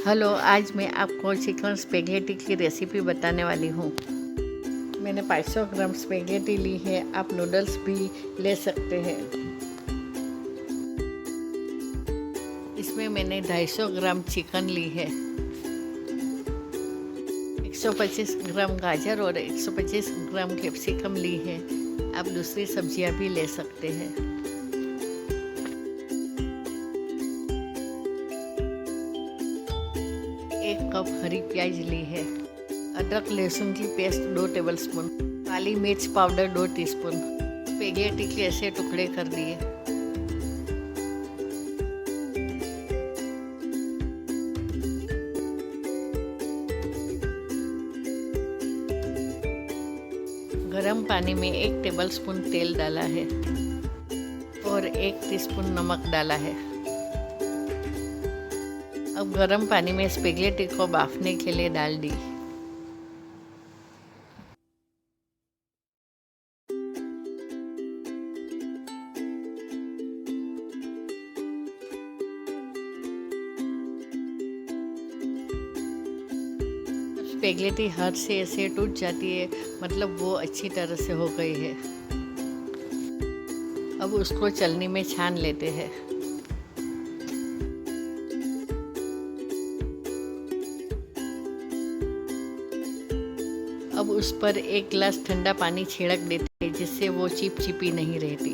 Hello, आज मैं आपको चिकन स्पेगेटी की रेसिपी बताने वाली हूँ। मैंने 500 ग्राम स्पेगेटी ली है, आप नूडल्स भी ले सकते हैं। इसमें मैंने 250 ग्राम चिकन ली है, 125 ग्राम गाजर और 125 ग्राम कैप्सिकम ली है। आप दूसरी सब्जियां भी ले सकते हैं। 1 कप हरी प्याज ली है, अदरक लहसुन की पेस्ट 2 टेबलस्पून, काली मिर्च पाउडर 2 टीस्पून, स्पेगेटी के ऐसे टुकड़े कर दिए। गरम पानी में 1 टेबलस्पून तेल डाला है और 1 टीस्पून नमक डाला है। अब गरम पानी में स्पेगेटी को बाफने के लिए डाल दी। स्पेगेटी हाथ से ऐसे टूट जाती है, मतलब वो अच्छी तरह से हो गई है। अब उसको चलनी में छान लेते हैं। अब उस पर 1 गिलास ठंडा पानी छिड़क देते हैं, जिससे वो चिपचिपी नहीं रहती।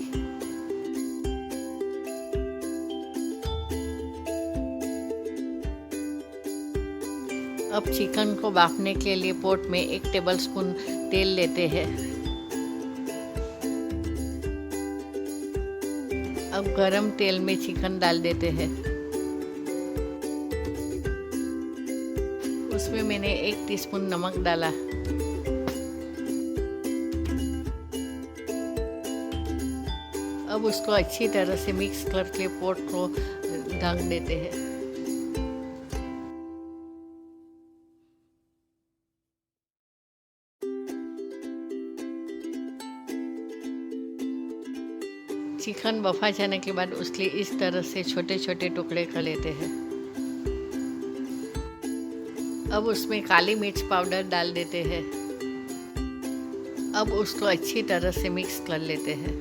अब चिकन को बाफने के लिए पोट में 1 टेबलस्पून तेल लेते हैं। अब गरम तेल में चिकन डाल देते हैं। उसमें मैंने 1 टीस्पून नमक डाला। अब उसको अच्छी तरह से मिक्स करके पोट को ढक देते हैं। चिकन बफा जाने के बाद उसके इस तरह से छोटे छोटे टुकड़े कर लेते हैं। अब उसमें काली मिर्च पाउडर डाल देते हैं। अब उसको अच्छी तरह से मिक्स कर लेते हैं।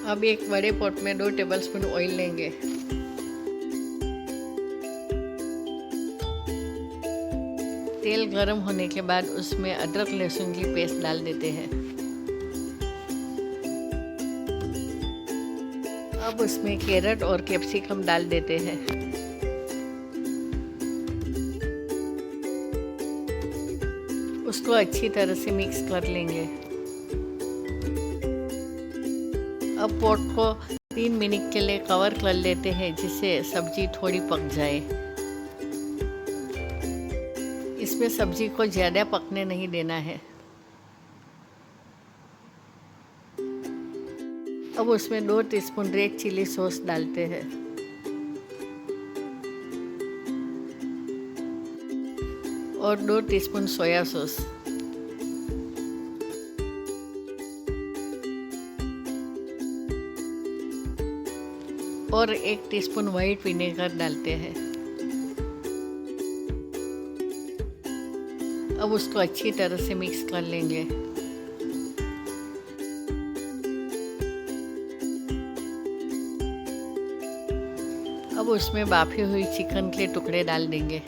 अब एक बड़े पॉट में 2 टेबलस्पून ऑयल लेंगे। तेल गर्म होने के बाद उसमें अदरक लहसुन की पेस्ट डाल देते हैं। अब उसमें कैरेट और कैप्सिकम डाल देते हैं। उसको अच्छी तरह से मिक्स कर लेंगे। अब पोट को 3 मिनट के लिए कवर कर लेते हैं, जिससे सब्जी थोड़ी पक जाए। इसमें सब्जी को ज़्यादा पकने नहीं देना है। अब उसमें 2 टीस्पून रेड चिली सॉस डालते हैं और 2 टीस्पून सोया सॉस और 1 टीस्पून वाइट विनेगर डालते हैं। अब उसको अच्छी तरह से मिक्स कर लेंगे। अब उसमें बाफी हुई चिकन के टुकड़े डाल देंगे।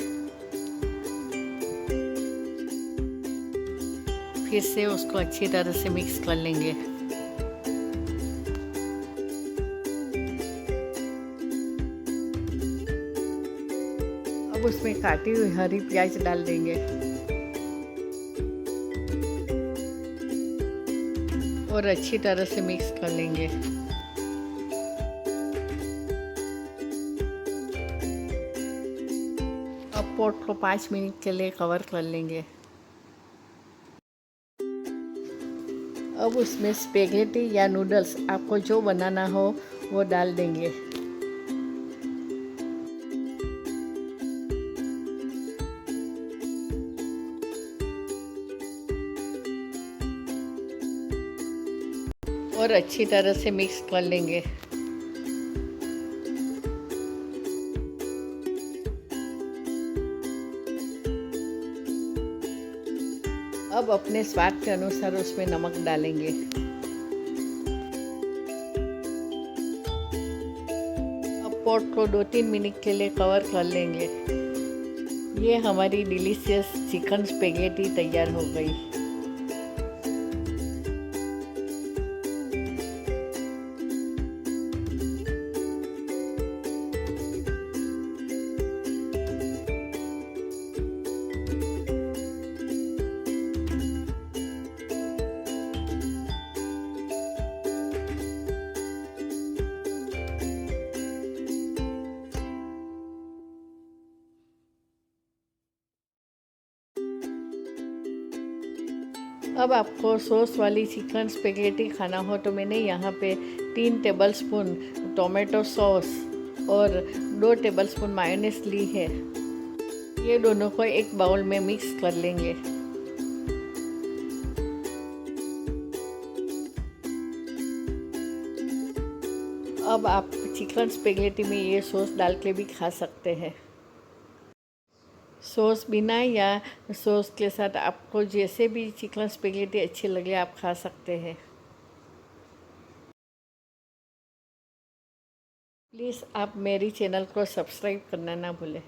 फिर से उसको अच्छी तरह से मिक्स कर लेंगे। अब उसमें काटी हुई हरी प्याज डाल देंगे और अच्छी तरह से मिक्स कर लेंगे। अब पोट को 5 मिनट के लिए कवर कर लेंगे। अब उसमें स्पेगेटी या नूडल्स आपको जो बनाना हो वो डाल देंगे। और अच्छी तरह से मिक्स कर लेंगे। अब अपने स्वाद के अनुसार उसमें नमक डालेंगे। अब पॉट को 2-3 मिनट के लिए कवर कर लेंगे। ये हमारी डिलीशियस चिकन स्पेगेटी तैयार हो गई। अब आपको सॉस वाली चिकन स्पेगेटी खाना हो तो मैंने यहाँ पे 3 टेबलस्पून टोमेटो सॉस और 2 टेबलस्पून मायोनेस ली है। ये दोनों को एक बाउल में मिक्स कर लेंगे। अब आप चिकन स्पेगेटी में ये सॉस डाल के भी खा सकते हैं। सॉस बिना या सॉस के साथ आपको जैसे भी चिकन स्पेगेटी अच्छी लगे आप खा सकते हैं। प्लीज़ आप मेरी चैनल को सब्सक्राइब करना ना भूलें।